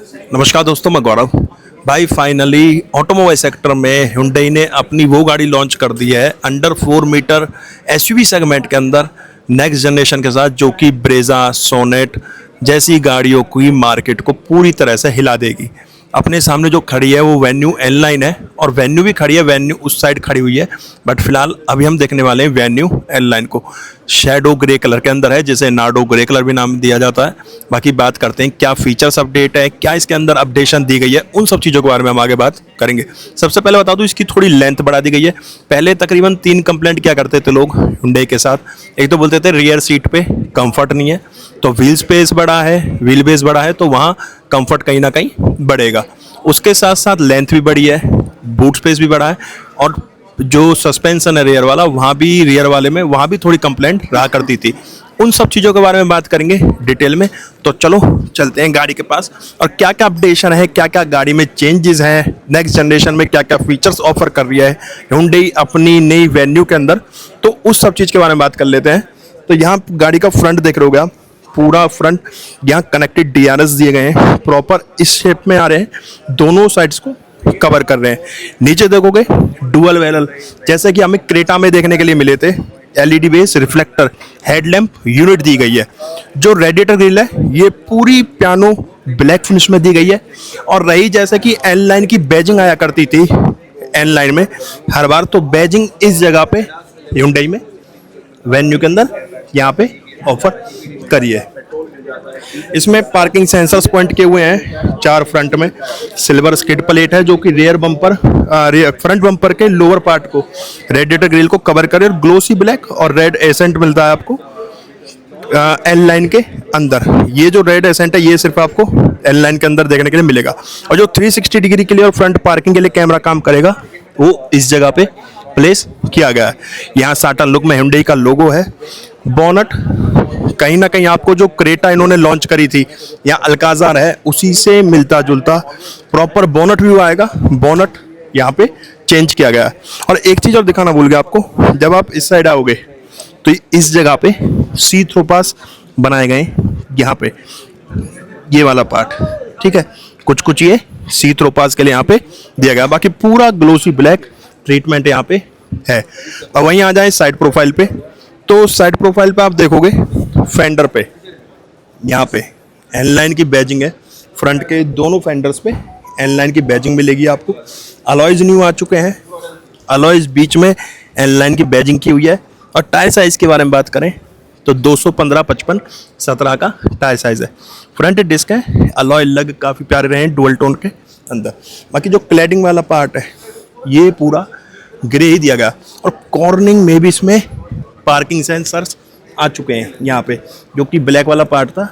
नमस्कार दोस्तों, मैं गौरव। भाई फाइनली ऑटोमोबाइल सेक्टर में Hyundai ने अपनी वो गाड़ी लॉन्च कर दी है अंडर 4 मीटर एसयूवी सेगमेंट के अंदर नेक्स्ट जनरेशन के साथ, जो कि ब्रेजा, सोनेट जैसी गाड़ियों की मार्केट को पूरी तरह से हिला देगी। अपने सामने जो खड़ी है वो वेन्यू N9 है और वेन्यू भी खड़ी है, वेन्यू उस साइड खड़ी हुई है, बट फिलहाल अभी हम देखने वाले हैं वेन्यू N9 को। शेडो ग्रे कलर के अंदर है, जिसे नार्डो ग्रे कलर भी नाम दिया जाता है। बाकी बात करते हैं क्या फीचर्स अपडेट है, क्या इसके अंदर अपडेशन दी गई है, उन सब चीज़ों के बारे में हम आगे बात करेंगे। सबसे पहले बता दूं, इसकी थोड़ी लेंथ बढ़ा दी गई है। पहले तकरीबन 3 कंप्लेंट क्या करते थे लोग Hyundai के साथ। एक तो बोलते थे रियर सीट पे कंफर्ट नहीं है, तो व्हील स्पेस बड़ा है, व्हील बेस बड़ा है, तो वहाँ कंफर्ट कहीं ना कहीं बढ़ेगा। उसके साथ साथ लेंथ भी बड़ी है, बूट स्पेस भी बड़ा है, और जो सस्पेंशन है रेयर वाला, वहाँ भी रियर वाले में वहाँ भी थोड़ी कंप्लेंट रहा करती थी। उन सब चीज़ों के बारे में बात करेंगे डिटेल में। तो चलो चलते हैं गाड़ी के पास, और क्या क्या अपडेशन है, क्या क्या गाड़ी में चेंजेस हैं, नेक्स्ट जनरेशन में क्या क्या फीचर्स ऑफर कर रही है Hyundai अपनी नई वेन्यू के अंदर, तो उस सब चीज़ के बारे में बात कर लेते हैं। तो यहाँ गाड़ी का फ्रंट देख रहे होगे आप, पूरा फ्रंट यहाँ कनेक्टेड DRS दिए गए हैं, प्रॉपर इस शेप में आ रहे हैं, दोनों साइड्स को कवर कर रहे हैं। नीचे देखोगे डुअल वेनल, जैसे कि हमें क्रेटा में देखने के लिए मिले थे, LED base reflector headlamp unit दी गई है। जो रेडिएटर ग्रिल है ये पूरी पियानो ब्लैक फिनिश में दी गई है, और रही जैसे कि N9 की बैजिंग आया करती थी N9 में हर बार, तो बैजिंग इस जगह पे Hyundai में वेन्यू के अंदर यहाँ पे ऑफर करिए। इसमें पार्किंग सेंसर्स पॉइंट किए हुए हैं 4 फ्रंट में। सिल्वर स्किड प्लेट है जो कि रियर बम्पर फ्रंट बम्पर के लोअर पार्ट को, रेडिएटर ग्रिल को कवर करे, और ग्लोसी ब्लैक और रेड एसेंट मिलता है आपको N9 के अंदर। ये जो रेड एसेंट है ये सिर्फ आपको N9 के अंदर देखने के लिए मिलेगा। और जो 360 डिग्री के लिए और फ्रंट पार्किंग के लिए कैमरा काम करेगा वो इस जगह पे प्लेस किया गया है। यहाँ साटन लुक में Hyundai का लोगो है। बोनट कहीं ना कहीं आपको जो क्रेटा इन्होंने लॉन्च करी थी या अल्काजार है उसी से मिलता जुलता प्रॉपर बोनट व्यू आएगा। बोनट यहाँ पे चेंज किया गया है। और एक चीज़ और दिखाना भूल गया आपको, जब आप इस साइड आओगे तो इस जगह पे सी थ्रो पास बनाए गए यहाँ पे, ये वाला पार्ट, ठीक है, कुछ कुछ ये सी थ्रो पास के लिए यहाँ पे दिया गया। बाकी पूरा ग्लोसी ब्लैक ट्रीटमेंट यहाँ पे है। और वहीं आ जाए साइड प्रोफाइल पे, तो साइड प्रोफाइल पे आप देखोगे फेंडर पे यहाँ पे N9 की बैजिंग है। फ्रंट के दोनों फेंडर्स पे N9 की बैजिंग मिलेगी आपको। अलॉयज न्यू आ चुके हैं, अलॉयज बीच में N9 की बैजिंग की हुई है। और टायर साइज़ के बारे में बात करें तो 215/55/17 का टायर साइज़ है। फ्रंट डिस्क है, अलॉय लग काफ़ी प्यारे रहे हैं डुअल टोन के अंदर। बाकी जो क्लैडिंग वाला पार्ट है ये पूरा ग्रे ही दिया गया, और कॉर्निंग में भी इसमें पार्किंग सेंसर्स आ चुके हैं यहाँ पे। जो कि ब्लैक वाला पार्ट था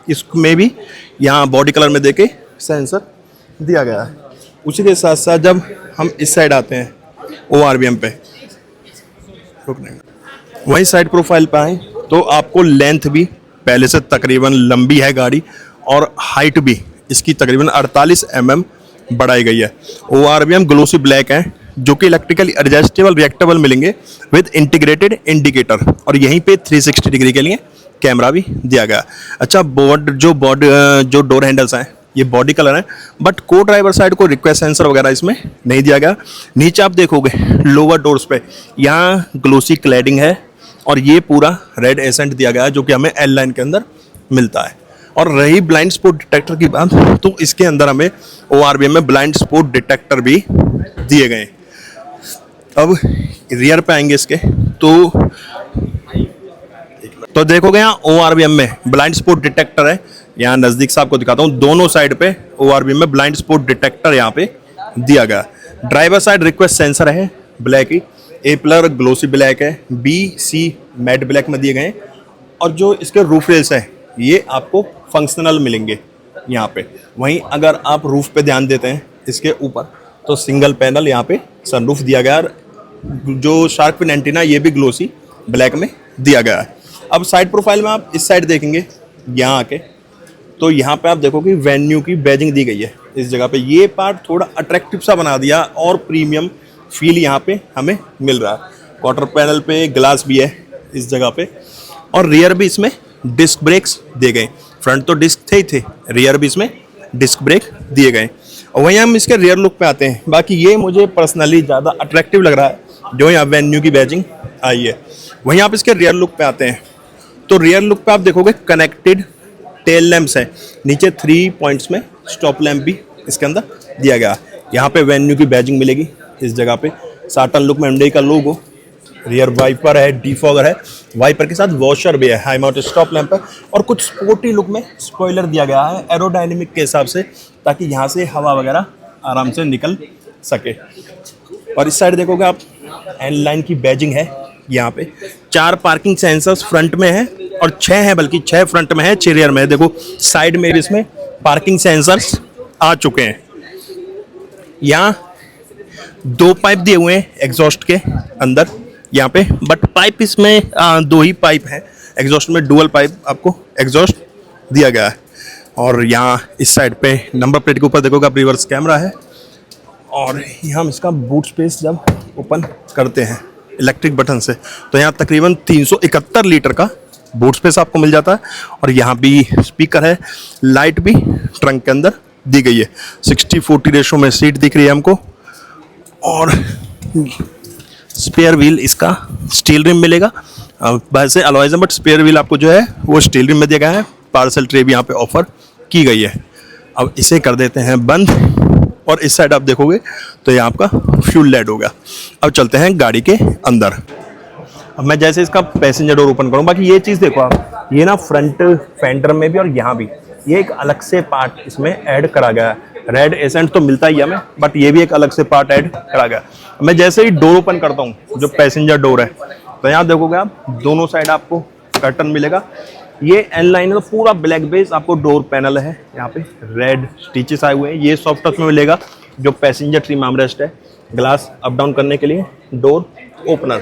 इसमें भी यहाँ बॉडी कलर में देके सेंसर दिया गया है। उसी के साथ साथ जब हम इस साइड आते हैं ORVM पे, वही साइड प्रोफाइल पे आए तो आपको लेंथ भी पहले से तकरीबन लंबी है गाड़ी, और हाइट भी इसकी तकरीबन 48 mm बढ़ाई गई है। ORVM ग्लोसी ब्लैक है जो कि इलेक्ट्रिकल एडजस्टेबल रिएक्टेबल मिलेंगे विद इंटीग्रेटेड इंडिकेटर, और यहीं पे 360 डिग्री के लिए कैमरा भी दिया गया। अच्छा, जो डोर हैंडल्स हैं ये बॉडी कलर है, बट को ड्राइवर साइड को रिक्वेस्ट सेंसर वगैरह इसमें नहीं दिया गया। नीचे आप देखोगे लोअर डोर्स पे यहाँ ग्लोसी क्लैडिंग है, और ये पूरा रेड एसेंट दिया गया है जो कि हमें N9 के अंदर मिलता है। और रही ब्लाइंड स्पॉट डिटेक्टर की बात, तो इसके अंदर हमें ORVM में ब्लाइंड स्पॉट डिटेक्टर भी दिए गए। अब रियर पे आएंगे इसके तो देखोगे यहाँ ORVM में ब्लाइंड स्पॉट डिटेक्टर है। यहाँ नज़दीक से आपको दिखाता हूँ, दोनों साइड पे ORVM में ब्लाइंड स्पॉट डिटेक्टर यहाँ पे दिया गया। ड्राइवर साइड रिक्वेस्ट सेंसर है black he, A+ glossy black है, B/C मैट ब्लैक में दिए गए। और जो इसके रूफ रेल्स है ये आपको फंक्शनल मिलेंगे यहाँ पे। वहीं अगर आप रूफ पे ध्यान देते हैं इसके ऊपर, तो सिंगल पैनल यहाँ पे सनरूफ दिया गया। जो शार्क फिन एंटीना ये भी ग्लोसी ब्लैक में दिया गया है। अब साइड प्रोफाइल में आप इस साइड देखेंगे यहाँ आके, तो यहाँ पे आप देखोगे वेन्यू की बैजिंग दी गई है इस जगह पे। ये पार्ट थोड़ा अट्रैक्टिव सा बना दिया, और प्रीमियम फील यहाँ पे हमें मिल रहा है। क्वार्टर पैनल पे ग्लास भी है इस जगह पे, और रियर भी इसमें डिस्क ब्रेक्स दे गए। फ्रंट तो डिस्क थे ही थे, रियर भी इसमें डिस्क ब्रेक दिए गए। और वहीं हम इसके रियर लुक पे आते हैं। बाकी ये मुझे पर्सनली ज़्यादा अट्रैक्टिव लग रहा है जो यहाँ वेन्यू की बैजिंग आई है। वहीं आप इसके रियर लुक पे आते हैं तो रियर लुक पे आप देखोगे कनेक्टेड टेल लैंप्स है, नीचे 3 पॉइंट्स में स्टॉप लैंप भी इसके अंदर दिया गया। यहाँ पे वेन्यू की बैजिंग मिलेगी इस जगह पे। साटन लुक में Hyundai का लोगो, रियर वाइपर है, डिफॉगर है, वाइपर के साथ वॉशर भी है, हाई माउंटेड स्टॉप लैंप है और कुछ स्पोर्टी लुक में स्पॉइलर दिया गया है एरोडायनेमिक के हिसाब से, ताकि यहाँ से हवा वगैरह आराम से निकल सके। और इस साइड देखोगे आप एन लाइन की बैजिंग है। यहाँ पे 4 पार्किंग सेंसर्स फ्रंट में है और 6 हैं, बल्कि 6 फ्रंट में है, 6 रियर में है। देखो साइड में भी इसमें पार्किंग सेंसर्स आ चुके हैं। यहाँ 2 पाइप दिए हुए हैं एग्जॉस्ट के अंदर यहाँ पे, बट पाइप इसमें 2 ही पाइप है एग्जॉस्ट में, डुअल पाइप आपको एग्जॉस्ट दिया गया है। और यहाँ इस साइड पे नंबर प्लेट के ऊपर देखोगे आप रिवर्स कैमरा है। और यहाँ हम इसका बूट स्पेस जब ओपन करते हैं इलेक्ट्रिक बटन से तो यहाँ तकरीबन 371 लीटर का बूट स्पेस आपको मिल जाता है। और यहाँ भी स्पीकर है, लाइट भी ट्रंक के अंदर दी गई है। 60-40 रेशो में सीट दिख रही है हमको। और स्पेयर व्हील इसका स्टील रिम मिलेगा, वैसे अलॉयज है बट स्पेयर व्हील आपको जो है वो स्टील रिम में दिया गया है। पार्सल ट्रे भी यहाँ पे ऑफर की गई है। अब इसे कर देते हैं बंद और इस साइड आप देखोगे तो ये आपका फ्यूल लाइट होगा। अब चलते हैं गाड़ी के अंदर। अब मैं जैसे इसका पैसेंजर डोर ओपन करूँ, बाकी ये चीज़ देखो आप, ये ना फ्रंट फेंडर में भी और यहाँ भी ये एक अलग से पार्ट इसमें ऐड करा गया है। रेड एसेंट तो मिलता ही है हमें, बट ये भी एक अलग से पार्ट ऐड करा गया। मैं जैसे ही डोर ओपन करता हूँ जो पैसेंजर डोर है तो यहाँ देखोगे आप दोनों साइड आपको कर्टन मिलेगा। ये एन लाइन है तो पूरा ब्लैक बेस आपको डोर पैनल है, यहाँ पे रेड स्टिचेस आए हुए हैं। ये सॉफ्ट टच में मिलेगा जो पैसेंजर ट्रिम आर्मरेस्ट है, ग्लास अप डाउन करने के लिए डोर ओपनर,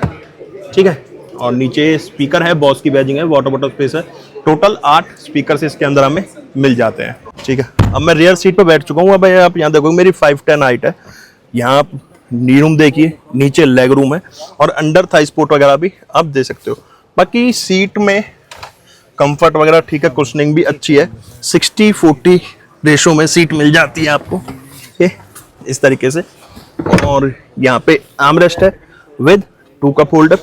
ठीक है। और नीचे स्पीकर है, बॉस की बैजिंग है, वाटर बॉटल स्पेस है। टोटल 8 स्पीकर इसके अंदर हमें मिल जाते हैं, ठीक है। अब मैं रियर सीट पर बैठ चुका हूँ। अब आप यहाँ देखोगे मेरी 5'10" हाइट है। यहाँ आप नी रूम देखिए, नीचे लेग रूम है और अंडर थाई स्पोर्ट वगैरह भी आप दे सकते हो। बाकी सीट में कंफर्ट वगैरह ठीक है, कुशनिंग भी अच्छी है। 60-40 रेशो में सीट मिल जाती है आपको ये इस तरीके से। और यहाँ पे आर्मरेस्ट है विद 2 कप होल्डर।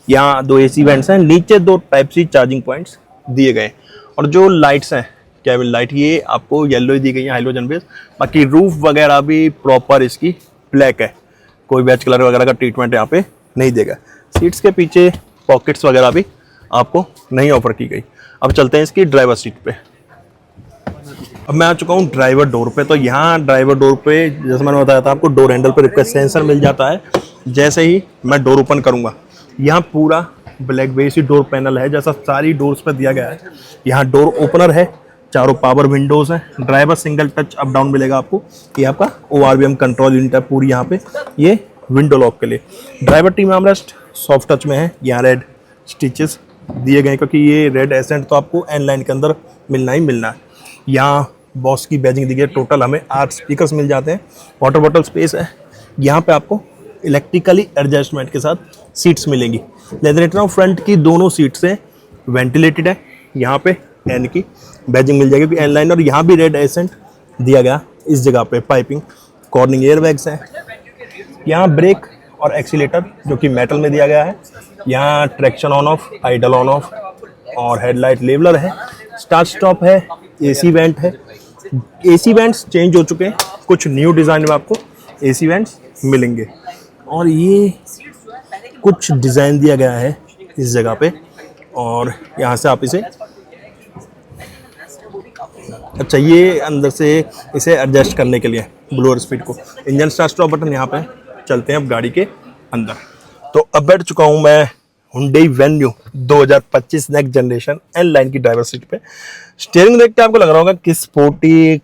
यहाँ 2 AC वेंट्स हैं, नीचे 2 टाइप सी चार्जिंग पॉइंट्स दिए गए। और जो लाइट्स हैं केबिन लाइट, ये आपको येलो ही दी गई है, हाइलोजन बेस। बाकी रूफ वगैरह भी प्रॉपर इसकी ब्लैक है, कोई बैच कलर वगैरह का ट्रीटमेंट यहाँ पे नहीं देगा। सीट्स के पीछे पॉकेट्स वगैरह भी आपको नहीं ऑफर की गई। अब चलते हैं इसकी ड्राइवर सीट पे। अब मैं आ चुका हूँ ड्राइवर डोर पे। तो यहाँ ड्राइवर डोर पे जैसे मैंने बताया था आपको, डोर हैंडल पे रिक्वेस्ट सेंसर मिल जाता है। जैसे ही मैं डोर ओपन करूँगा, यहाँ पूरा ब्लैक बेस ही डोर पैनल है जैसा सारी डोर्स पे दिया गया है। यहाँ डोर ओपनर है, चारों पावर विंडोज हैं। Driver single touch up down मिलेगा आपको। ये आपका ORVM कंट्रोल यूनिट है पूरी यहाँ पे, ये विंडो लॉक के लिए। Driver team armrest soft touch में है। यहाँ रेड स्टिचेस दिए गए क्योंकि ये रेड एसेंट तो आपको एन लाइन के अंदर मिलना ही मिलना है। यहाँ बॉस की बैजिंग दी गई। टोटल हमें 8 स्पीकर्स मिल जाते हैं। वाटर बॉटल स्पेस है। यहाँ पे आपको इलेक्ट्रिकली एडजस्टमेंट के साथ सीट्स मिलेंगी। लेदर फ्रंट की दोनों सीट्स हैं, वेंटिलेटेड है। यहाँ पे एन की बैजिंग मिल जाएगी एन लाइन। और यहाँ भी रेड एसेंट दिया गया इस जगह पे। पाइपिंग कॉर्निंग एयर बैग्स हैं। यहाँ ब्रेक और एक्सीलेटर जो कि मेटल में दिया गया है। यहाँ traction on off, idle on off और हेडलाइट लेवलर है। स्टार्ट स्टॉप है, AC वेंट है। AC वेंट्स चेंज हो चुके हैं, कुछ न्यू डिज़ाइन में आपको AC वेंट्स मिलेंगे। और ये कुछ डिज़ाइन दिया गया है इस जगह पे। और यहाँ से आप इसे, अच्छा ये अंदर से इसे एडजस्ट करने के लिए ब्लोअर स्पीड को। इंजन स्टार्ट स्टॉप बटन यहाँ पे। चलते हैं अब गाड़ी के अंदर। तो अब बैठ चुका हूँ मैं Hyundai Venue 2025 next generation N line की ड्राइवर सीट पे। स्टीयरिंग देख के आपको लग रहा होगा कि स्पोर्टी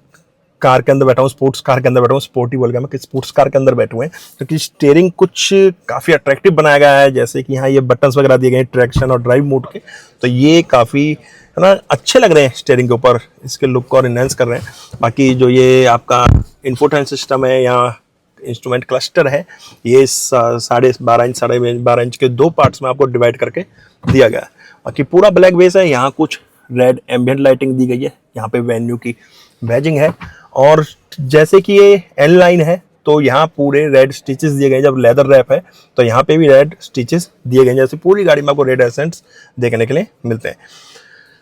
कार के अंदर बैठा हूँ, स्पोर्ट्स कार के अंदर बैठा हूँ। स्पोर्टी बोल गया मैं कि स्पोर्ट्स कार के अंदर बैठे हुए हैं, क्योंकि स्टीयरिंग कुछ काफ़ी अट्रैक्टिव बनाया गया है। जैसे कि यहाँ ये बटन्स वगैरह दिए गए हैं ट्रैक्शन और ड्राइव मोड के, तो ये काफ़ी है ना अच्छे लग रहे हैं स्टीयरिंग के ऊपर, इसके लुक को और इनहेंस कर रहे हैं। बाकी जो ये आपका इंफोटेनमेंट सिस्टम है, यहाँ इंस्ट्रूमेंट क्लस्टर है, ये 12.5 इंच 12.5 इंच के 2 पार्ट्स में आपको डिवाइड करके दिया गया है। बाकी पूरा ब्लैक बेस है। यहाँ कुछ रेड एम्बिएंट लाइटिंग दी गई है। यहाँ पे वेन्यू की बैजिंग है। और जैसे कि ये एन लाइन है तो यहाँ पूरे रेड स्टिचेस दिए गए हैं। जब लेदर रैप है तो यहाँ पे भी रेड स्टिचेस दिए गए हैं, जैसे पूरी गाड़ी में आपको रेड एसेंट्स देखने के लिए मिलते हैं।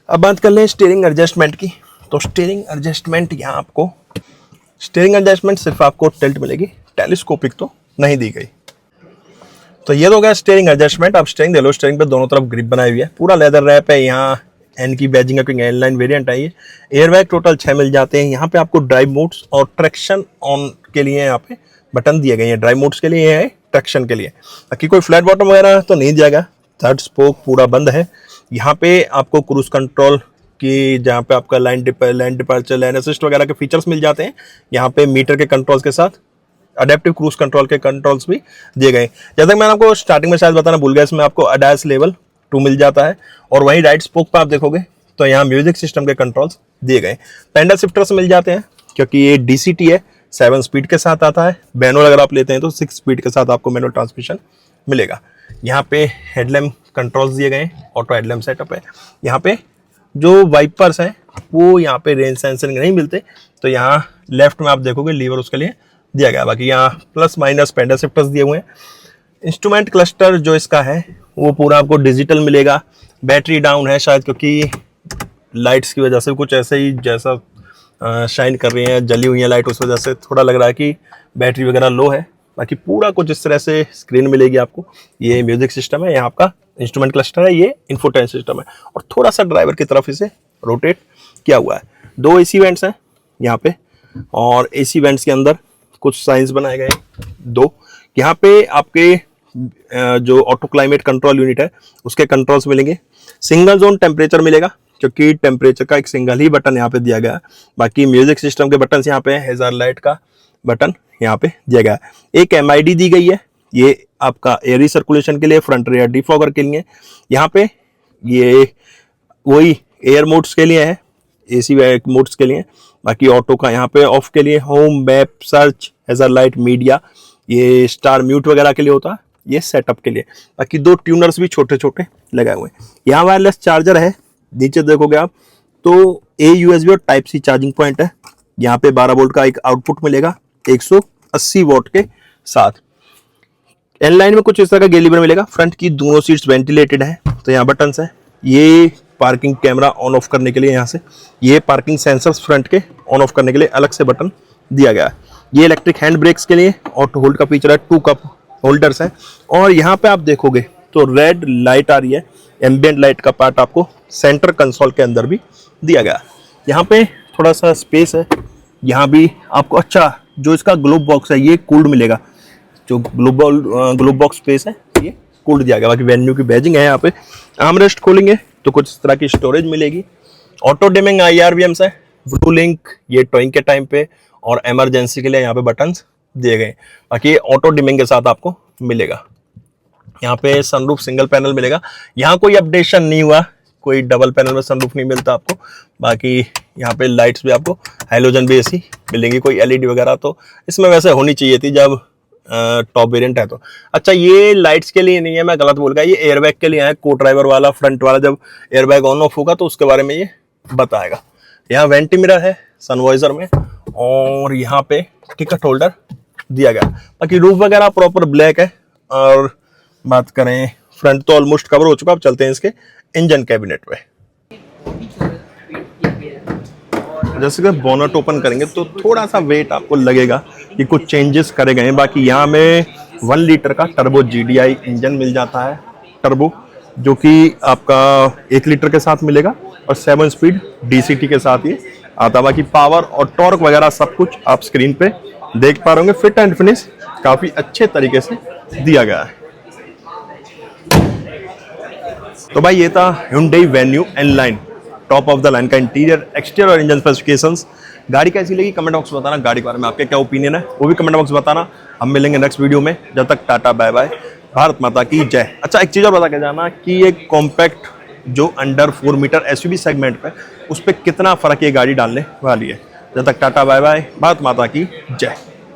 अब बात कर लें स्टीयरिंग एडजस्टमेंट की, तो स्टीयरिंग एडजस्टमेंट यहाँ आपको स्टीयरिंग एडजस्टमेंट सिर्फ आपको टिल्ट मिलेगी, टेलीस्कोपिक तो नहीं दी गई। तो ये तो हो गया स्टीयरिंग एडजस्टमेंट। अब स्टीयरिंग देख लो, स्टीयरिंग पे दोनों तरफ ग्रिप बनाई हुई है, पूरा लेदर रैप है। यहाँ एन की बैजिंग है क्योंकि एन लाइन वेरिएंट है ये। एयरबैग टोटल 6 मिल जाते हैं। यहाँ पे आपको ड्राइव मोड्स और ट्रैक्शन ऑन के लिए यहाँ पे बटन दिए गए हैं। ड्राइव मोड्स के लिए है, ट्रैक्शन के लिए। बाकी कोई फ्लैट बॉटम वगैरह तो नहीं दिया गया। थर्ड स्पोक पूरा बंद है। यहाँ पे आपको क्रूज कंट्रोल की, जहाँ पे आपका लाइन डिपार्चर, लाइन असिस्ट वगैरह के फीचर्स मिल जाते हैं। यहाँ पे मीटर के कंट्रोल्स के साथ अडेप्टिव क्रूज कंट्रोल के कंट्रोल्स भी दिए गए। जैसा कि मैंने आपको स्टार्टिंग में शायद बताना भूल गया, इसमें आपको अडास लेवल 2 मिल जाता है। और वहीं राइट स्पोक पर आप देखोगे तो यहाँ म्यूजिक सिस्टम के कंट्रोल्स दिए गए। पैडल शिफ्टर्स मिल जाते हैं क्योंकि ये DCT है, 7 स्पीड के साथ आता है। मैनुअल अगर आप लेते हैं तो 6 स्पीड के साथ आपको मैनुअल ट्रांसमिशन मिलेगा। यहाँ पे हेडलैम्प कंट्रोल्स दिए गए, ऑटो हेडलैम्प सेटअप है। यहाँ पे जो वाइपर्स हैं वो यहाँ पे रेंज सेंसरिंग नहीं मिलते, तो यहाँ लेफ्ट में आप देखोगे लीवर उसके लिए दिया गया। बाकी यहाँ प्लस माइनस पैडल शिफ्टर्स दिए हुए हैं। इंस्ट्रूमेंट क्लस्टर जो इसका है वो पूरा आपको डिजिटल मिलेगा। बैटरी डाउन है शायद क्योंकि लाइट्स की वजह से, कुछ ऐसे ही जैसा शाइन कर रही है, जली हुई है लाइट, उस वजह से थोड़ा लग रहा है कि बैटरी वगैरह लो है। बाकी पूरा कुछ इस तरह से स्क्रीन मिलेगी आपको। ये म्यूजिक सिस्टम है, यहाँ आपका इंस्ट्रूमेंट क्लस्टर है, ये इन्फोटेन सिस्टम है और थोड़ा सा ड्राइवर की तरफ इसे रोटेट किया हुआ है। 2 AC वेंट्स हैं यहाँ पे और AC वेंट्स के अंदर कुछ साइंस बनाए गए 2। यहाँ पे आपके जो ऑटो क्लाइमेट कंट्रोल यूनिट है उसके कंट्रोल्स मिलेंगे। सिंगल जोन टेम्परेचर मिलेगा क्योंकि टेम्परेचर का एक सिंगल ही बटन यहाँ पे दिया गया है। बाकी म्यूजिक सिस्टम के बटन यहाँ पे हेजर लाइट का बटन यहाँ पे दिया गया है। एक MID दी गई है, ये आपका एयर सर्कुलेशन के लिए, फ्रंट रेयर डिफॉगर के लिए। यहाँ पे ये वही एयर मोड्स के लिए है, AC मोड्स के लिए। बाकी ऑटो का यहाँ पे ऑफ के लिए, होम, मैप, सर्च, हेजर लाइट, मीडिया, ये स्टार म्यूट वगैरह के लिए होता है, ये सेटअप के लिए। बाकी 2 ट्यूनर्स भी छोटे छोटे लगाए हुए हैं। यहाँ वायरलेस चार्जर है, नीचे देखोगे आप तो A USB और टाइप C चार्जिंग पॉइंट है। यहाँ पे 12 वोल्ट का एक आउटपुट मिलेगा 180 वॉट के साथ। एन लाइन में कुछ इस तरह का गेलिबर मिलेगा। फ्रंट की दोनों सीट्स वेंटिलेटेड है, तो यहाँ बटन्स है। ये पार्किंग कैमरा ऑन ऑफ करने के लिए, यहाँ से ये पार्किंग सेंसर्स फ्रंट के ऑन ऑफ करने के लिए अलग से बटन दिया गया है। ये इलेक्ट्रिक हैंड ब्रेक्स के लिए ऑटो होल्ड का फीचर है। 2 कप होल्डर्स हैं और यहाँ पे आप देखोगे तो रेड लाइट आ रही है, एम्बिएंट लाइट का पार्ट आपको सेंटर कंसोल के अंदर भी दिया गया। यहाँ पे थोड़ा सा स्पेस है, यहाँ भी आपको अच्छा जो इसका ग्लोब बॉक्स है ये कूल्ड मिलेगा। जो ग्लोब बॉक्स स्पेस है ये कूल्ड दिया गया। बाकी वेन्यू की बैजिंग है। यहाँ पे आर्मरेस्ट खोलेंगे तो कुछ इस तरह की स्टोरेज मिलेगी। ऑटो डिमिंग IRVMs है, ब्लू लिंक ये टोइंग के टाइम पे और इमरजेंसी के लिए यहाँ पे बटन्स दिए गए। बाकी ऑटो डिमिंग के साथ आपको मिलेगा। यहाँ पे सनरूफ सिंगल पैनल मिलेगा। यहाँ कोई अपडेशन नहीं हुआ, कोई डबल पैनल में सनरूफ नहीं मिलता आपको। बाकी यहाँ पे लाइट्स भी आपको हैलोजन बेस ही मिलेंगी, कोई LED वगैरह तो इसमें वैसे होनी चाहिए थी जब टॉप वेरिएंट है तो। अच्छा ये लाइट्स के लिए नहीं है, मैं गलत बोल गया, ये एयरबैग के लिए है। को ड्राइवर वाला फ्रंट वाला जब एयरबैग ऑन ऑफ होगा तो उसके बारे में ये बताएगा। यहाँ वेंटी मिरर है सनवाइजर में और यहाँ पे टिकट होल्डर दिया गया। बाकी रूफ वगैरह प्रॉपर ब्लैक है। और बात करें फ्रंट तो ऑलमोस्ट कवर हो चुका। अब चलते हैं इसके इंजन कैबिनेट पे। जैसे कि बोनट ओपन करेंगे तो थोड़ा सा वेट आपको लगेगा कि कुछ चेंजेस करे गए हैं। बाकी यहाँ में 1 लीटर का टर्बो GDI इंजन मिल जाता है, टर्बो, जो कि आपका 1 लीटर के साथ मिलेगा और 7 स्पीड DCT के साथ ये आता। बाकी पावर और टॉर्क वगैरह सब कुछ आप स्क्रीन पे देख पा रहे होंगे। फिट एंड फिनिश काफी अच्छे तरीके से दिया गया है। तो भाई ये था Hyundai Venue N line, top of the line का इंटीरियर, एक्सटीरियर और इंजन स्पेसिफिकेशंस। गाड़ी कैसी लगी कमेंट बॉक्स में बताना। गाड़ी के बारे में आपके क्या ओपिनियन है वो भी कमेंट बॉक्स में बताना। हम मिलेंगे नेक्स्ट वीडियो में। जब तक टाटा बाय बाय, भारत माता की जय। अच्छा एक चीज़ और बता के जाना कि ये कॉम्पैक्ट जो अंडर 4 मीटर SUV सेगमेंट पे, उस पर कितना फर्क ये गाड़ी डालने वाली है। जब तक टाटा बाय बाय, भारत माता की जय।